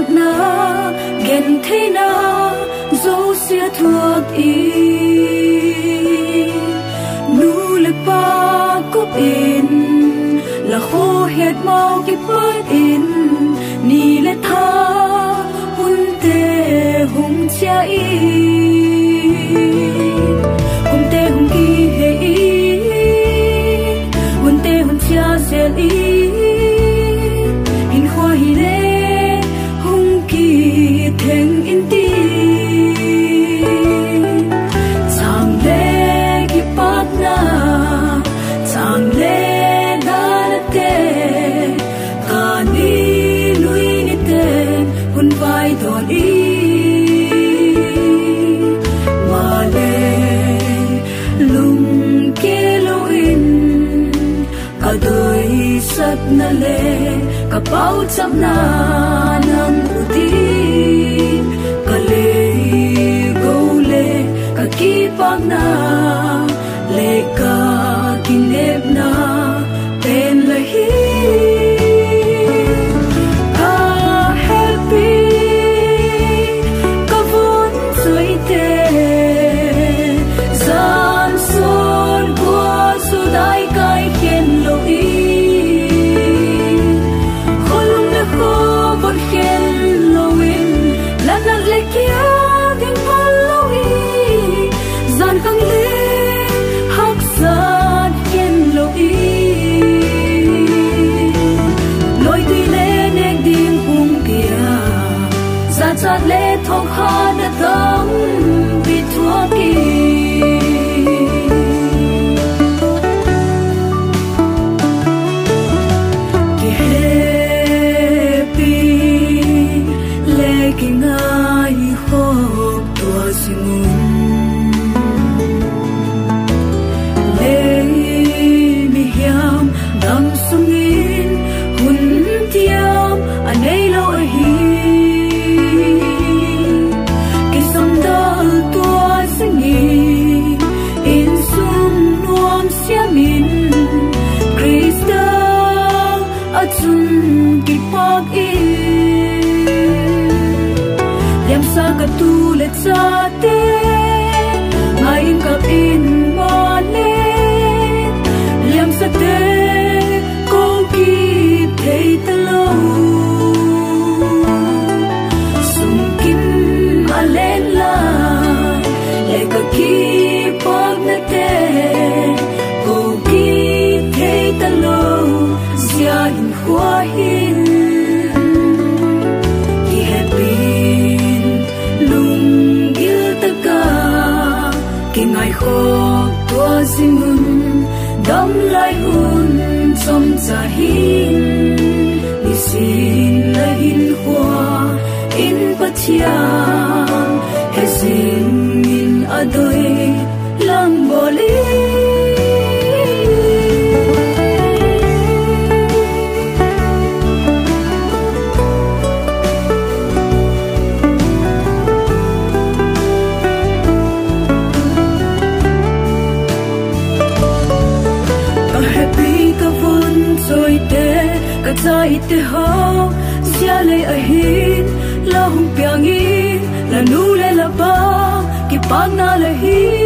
na gen thế na dấu xia thuộc ý nu le pa cúp in là khô hết mau kịp bớt in ni le tha hun te hung chia ý hung te hung ki he ý hun te hun chia zel ý hin khoa hi le hung ki theng in ti chang le ki pat na chang le na te ka ni lui ni te hun vai don i ma le lung ke lo in ka doi sat na le ka pau cham na nang uti ka le go le ka ki pang na le ka kinep na pen la hi ka happy ka vun soi te zan son qua su dai kai khen lo i kholum na ko bon khen lo in la na le kia ding pal lo i zan khang le hak zan khen lo i loi tui le nek ding hung kia zan chat le thong kha na tam vi thua ki ngai hop tua simun le mi hiam dam sungin hun tiam anei lo hi ki sam dal tua singi in sum nuam siamin krista achun ki pak i sa ka tu le cha te ngai ka in ma le liam sa te ko ki thei ta lo sum kim alen la le ka ki pag na te ko ki thei ta lo sia in khwa hin ngai kho tua simun dam lai hun som cha hin ni sin la hin khwa in pathian he sin in adoi lam boli ka chai te ho sia le a hin la hung piang in la nu le la ba ki pa na le hi